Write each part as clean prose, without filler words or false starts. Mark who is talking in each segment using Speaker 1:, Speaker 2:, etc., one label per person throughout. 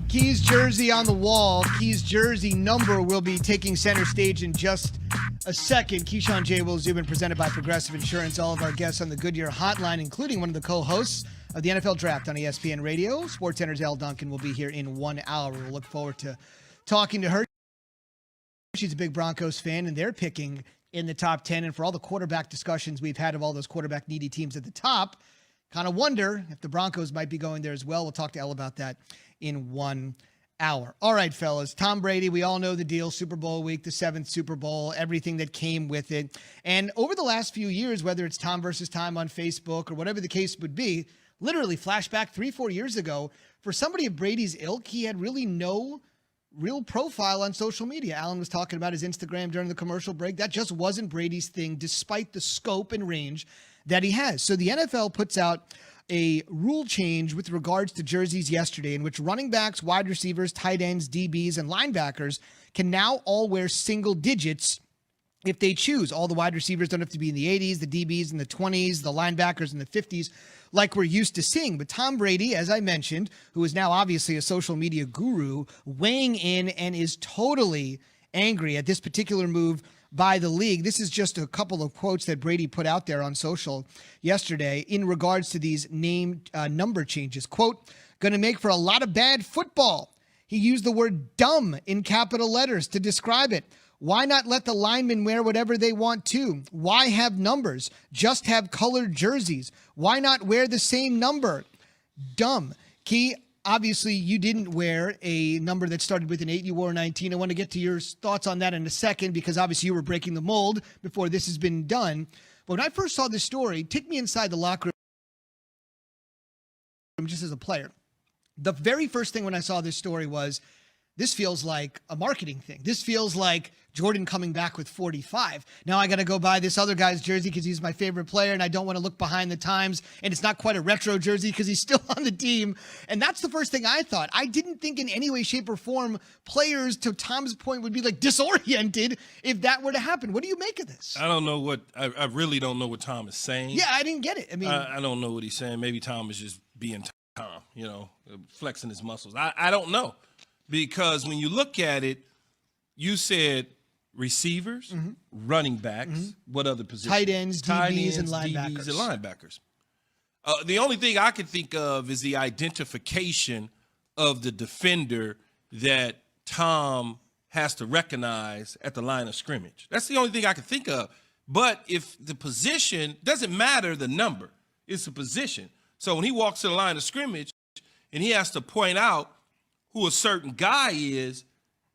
Speaker 1: Keys jersey on the wall. Keys jersey number will be taking center stage in just a second. Keyshaun, J. Will Zubin, presented by Progressive Insurance. All of our guests on the Goodyear Hotline, including one of the co-hosts of the NFL Draft on ESPN Radio. SportsCenter's Al Duncan will be here in 1 hour. We'll look forward to talking to her. She's a big Broncos fan, and they're picking in the top 10. And for all the quarterback discussions we've had of all those quarterback-needy teams at the top, kind of wonder if the Broncos might be going there as well. We'll talk to Elle about that in 1 hour. All right, fellas. Tom Brady, we all know the deal. Super Bowl week, the 7th Super Bowl, everything that came with it. And over the last few years, whether it's Tom versus Time on Facebook or whatever the case would be, literally flashback 3-4 years ago, for somebody of Brady's ilk, he had really no real profile on social media. Alan was talking about his Instagram during the commercial break. That just wasn't Brady's thing, despite the scope and range that he has. So the NFL puts out a rule change with regards to jerseys yesterday, in which running backs, wide receivers, tight ends, DBs, and linebackers can now all wear single digits if they choose. All the wide receivers don't have to be in the 80s, the DBs in the 20s, the linebackers in the 50s, like we're used to seeing. But Tom Brady, as I mentioned, who is now obviously a social media guru, weighing in and is totally angry at this particular move by the league. This is just a couple of quotes that Brady put out there on social yesterday in regards to these number changes. Quote, going to make for a lot of bad football. He used the word dumb in capital letters to describe it. Why not let the linemen wear whatever they want to? Why have numbers? Just have colored jerseys. Why not wear the same number? Dumb. Key, obviously, you didn't wear a number that started with an 8. You wore a 19. I want to get to your thoughts on that in a second, because obviously you were breaking the mold before this has been done. But when I first saw this story, take me inside the locker room just as a player. The very first thing when I saw this story was, this feels like a marketing thing. This feels like Jordan coming back with 45. Now I got to go buy this other guy's jersey because he's my favorite player, and I don't want to look behind the times. And it's not quite a retro jersey because he's still on the team. And that's the first thing I thought. I didn't think in any way, shape, or form players, to Tom's point, would be like disoriented if that were to happen. What do you make of this?
Speaker 2: I don't know what I really don't know what Tom is saying.
Speaker 1: Yeah, I didn't get it. I mean,
Speaker 2: I don't know what he's saying. Maybe Tom is just being Tom, flexing his muscles. I don't know. Because when you look at it, you said receivers, running backs, what other positions?
Speaker 1: Tight ends, DBs, and linebackers.
Speaker 2: DBs, and linebackers. The only thing I can think of is the identification of the defender that Tom has to recognize at the line of scrimmage. That's the only thing I can think of. But if the position, doesn't matter the number, it's a position. So when he walks to the line of scrimmage and he has to point out who a certain guy is,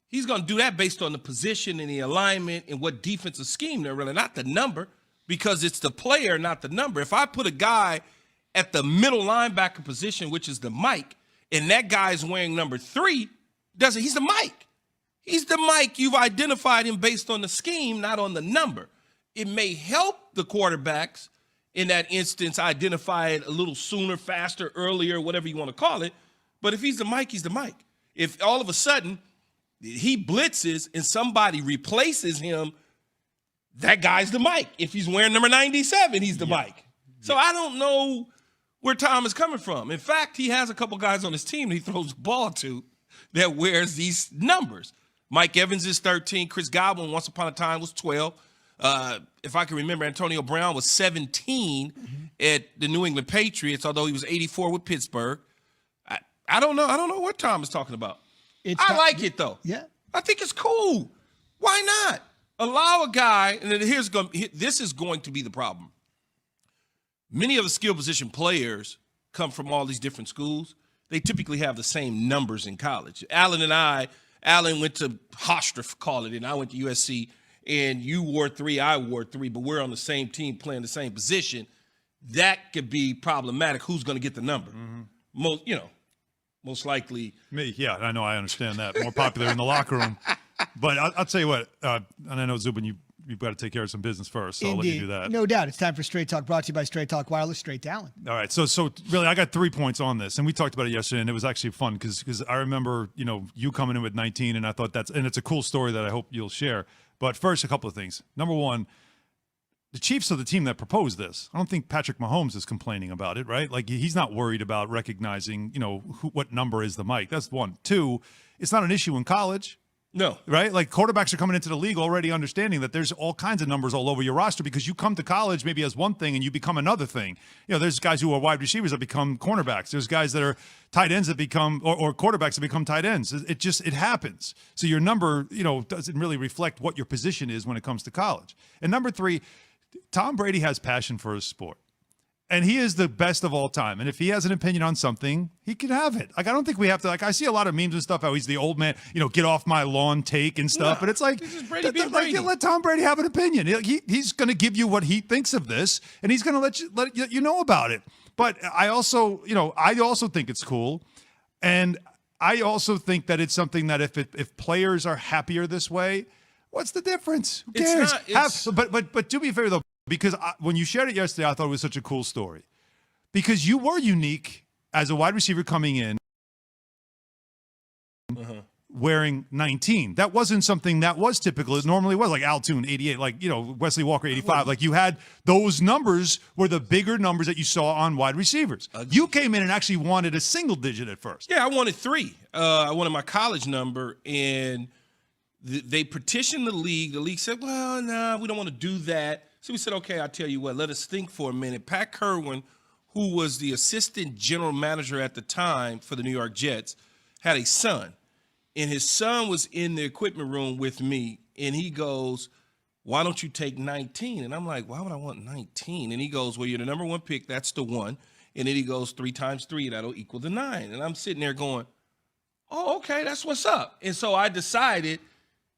Speaker 2: he's going to do that based on the position and the alignment and what defensive scheme they're running, not the number, because it's the player, not the number. If I put a guy at the middle linebacker position, which is the Mike, and that guy's wearing number 3, he's the Mike. He's the Mike. You've identified him based on the scheme, not on the number. It may help the quarterbacks in that instance identify it a little sooner, faster, earlier, whatever you want to call it. But if he's the Mike, he's the Mike. If all of a sudden he blitzes and somebody replaces him, that guy's the Mike. If he's wearing number 97, he's the Mike. So I don't know where Tom is coming from. In fact, he has a couple guys on his team that he throws the ball to that wears these numbers. Mike Evans is 13. Chris Godwin, once upon a time, was 12. If I can remember, Antonio Brown was 17 at the New England Patriots, although he was 84 with Pittsburgh. I don't know. I don't know what Tom is talking about. I like it, though.
Speaker 1: Yeah.
Speaker 2: I think it's cool. Why not? Allow a guy, and this is going to be the problem. Many of the skill position players come from all these different schools. They typically have the same numbers in college. Allen went to Hofstra, call it, and I went to USC, and you wore 3, I wore 3, but we're on the same team playing the same position. That could be problematic. Who's going to get the number? Most likely
Speaker 3: me. Yeah, I know. I understand that. More popular in the locker room. But I'll tell you what, and I know, Zubin, you've got to take care of some business first, so I'll let you do that.
Speaker 1: No doubt. It's time for Straight Talk, brought to you by Straight Talk Wireless, straight to Allen.
Speaker 3: All right, so really, I got 3 points on this, and we talked about it yesterday, and it was actually fun because I remember, you coming in with 19, and I thought and it's a cool story that I hope you'll share. But first, a couple of things. Number one, the Chiefs are the team that proposed this. I don't think Patrick Mahomes is complaining about it, right? Like, he's not worried about recognizing, what number is the mic. That's one. Two, it's not an issue in college.
Speaker 2: No.
Speaker 3: Right? Like, quarterbacks are coming into the league already understanding that there's all kinds of numbers all over your roster because you come to college maybe as one thing and you become another thing. There's guys who are wide receivers that become cornerbacks. There's guys that are tight ends that become, or quarterbacks that become tight ends. It happens. So your number, doesn't really reflect what your position is when it comes to college. And number three, Tom Brady has passion for his sport. And he is the best of all time. And if he has an opinion on something, he can have it. Like, I don't think we have to, I see a lot of memes and stuff, how he's the old man, get off my lawn take and stuff. But it's like, let Tom Brady have an opinion. He's going to give you what he thinks of this, and he's going to let you know about it. But I also think it's cool. And I also think that it's something that if players are happier this way, what's the difference? Who cares? But do me a favor, though. Because when you shared it yesterday, I thought it was such a cool story. Because you were unique as a wide receiver coming in wearing 19. That wasn't something that was typical. It normally was like Al Toon, 88, like, Wesley Walker, 85. Like, you had those numbers were the bigger numbers that you saw on wide receivers. You came in and actually wanted a single digit at first.
Speaker 2: Yeah, I wanted 3. I wanted my college number, and they petitioned the league. The league said, well, nah, we don't want to do that. So we said, okay, I'll tell you what, let us think for a minute. Pat Kerwin, who was the assistant general manager at the time for the New York Jets, had a son. And his son was in the equipment room with me, and he goes, why don't you take 19? And I'm like, why would I want 19? And he goes, well, you're the number 1 pick, that's the 1. And then he goes, 3 times 3, that'll equal the 9. And I'm sitting there going, oh, okay, that's what's up. And so I decided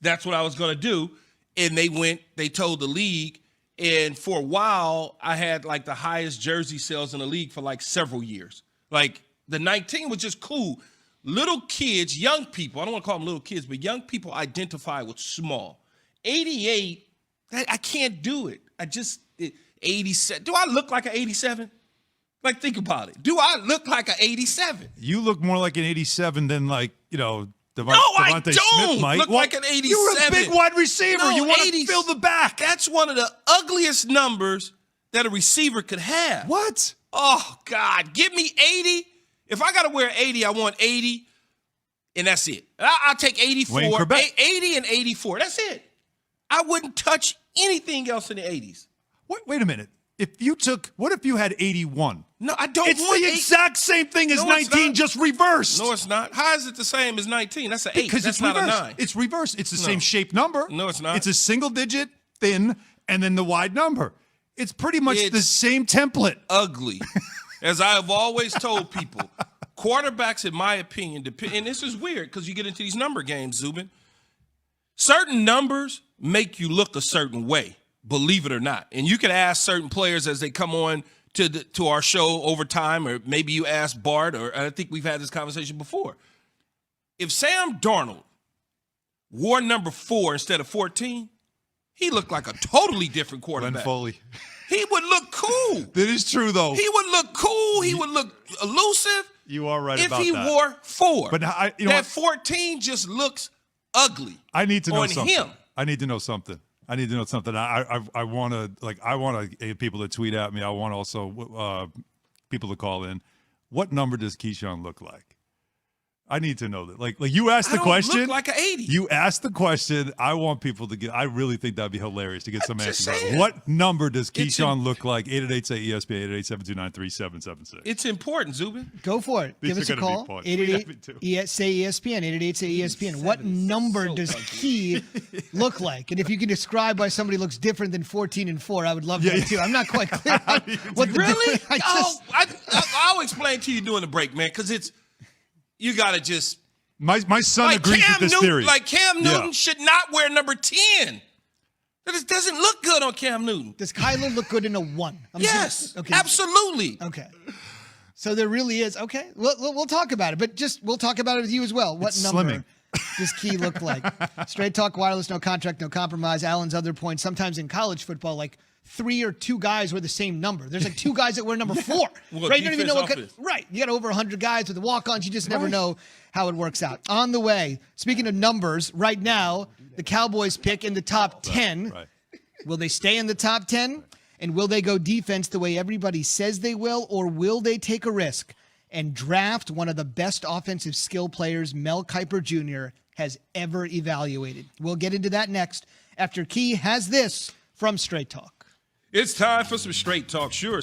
Speaker 2: that's what I was going to do. And they told the league. And for a while, I had like the highest jersey sales in the league for like several years. Like, the 19 was just cool. Little kids, young people, I don't want to call them little kids, but young people identify with small. 88, I can't do it. 87. Do I look like an 87? Like, think about it. Do I look like an 87?
Speaker 3: You look more like an 87 than like,
Speaker 2: No, I don't
Speaker 3: Smith might.
Speaker 2: Look like an 87.
Speaker 3: You're a big wide receiver.
Speaker 2: No,
Speaker 3: you want to fill the back.
Speaker 2: That's one of the ugliest numbers that a receiver could have.
Speaker 3: What?
Speaker 2: Oh, God. Give me 80. If I got to wear 80, I want 80, and that's it. I'll take 84, 80 and 84. That's it. I wouldn't touch anything else in the 80s.
Speaker 3: Wait a minute. What if you had 81?
Speaker 2: No, I don't
Speaker 3: want It's the exact same thing as 19, just reversed.
Speaker 2: No, it's not. How is it the same as 19? That's an 8.
Speaker 3: Because
Speaker 2: that's
Speaker 3: it's
Speaker 2: not
Speaker 3: reversed.
Speaker 2: a 9.
Speaker 3: It's reversed. It's the same shaped number.
Speaker 2: No, it's not.
Speaker 3: It's a single digit, thin, and then the wide number. It's pretty much the same template.
Speaker 2: Ugly. As I have always told people, quarterbacks, in my opinion, and this is weird because you get into these number games, Zubin. Certain numbers make you look a certain way, believe it or not. And you can ask certain players as they come on to our show over time, or maybe you ask Bart, or I think we've had this conversation before. If Sam Darnold wore number 4 instead of 14, he looked like a totally different quarterback.
Speaker 3: Glenn Foley.
Speaker 2: He would look cool.
Speaker 3: That is true, though.
Speaker 2: He would look cool. He would look elusive.
Speaker 3: You are right about that.
Speaker 2: If he wore 4.
Speaker 3: But
Speaker 2: that 14 just looks ugly.
Speaker 3: I need to know something.
Speaker 2: Him.
Speaker 3: I need to know something. I want people to tweet at me. I want also people to call in. What number does Keyshaun look like? I need to know that. Like you asked the question.
Speaker 2: Look like an 80.
Speaker 3: You asked the question. I want people to get. I really think that'd be hilarious to get some answers.
Speaker 2: Saying.
Speaker 3: What number does Keyshaun look like? 888-ESPN 888-729-3776.
Speaker 2: It's important, Zubin.
Speaker 1: Go for it. Give us a call. 888-say-ESPN. 888-say-ESPN. What number does Key look like? And if you can describe why somebody looks different than 14 and 4, I would love that too. I'm not quite clear.
Speaker 2: Really? I'll explain to you during the break, man, because it's. You got to just.
Speaker 3: My son agrees with this theory.
Speaker 2: Like Cam Newton should not wear number 10. That doesn't look good on Cam Newton.
Speaker 1: Does Kyler look good in a 1?
Speaker 2: Yes, absolutely.
Speaker 1: Okay. So there really is. Okay. We'll talk about it, but we'll talk about it with you as well. What number does Key look like? Straight talk, wireless, no contract, no compromise. Alan's other point, sometimes in college football, like 3 or 2 guys wear the same number. There's like 2 guys that wear number 4. Right? You don't even know what. Right. You got over 100 guys with the walk-ons. You just never know how it works out. On the way, speaking of numbers, right now, the Cowboys pick in the top 10. Will they stay in the top 10? And will they go defense the way everybody says they will? Or will they take a risk and draft one of the best offensive skill players Mel Kiper Jr. has ever evaluated? We'll get into that next after Key has this from Straight Talk.
Speaker 2: It's time for some Straight Talk. Sure.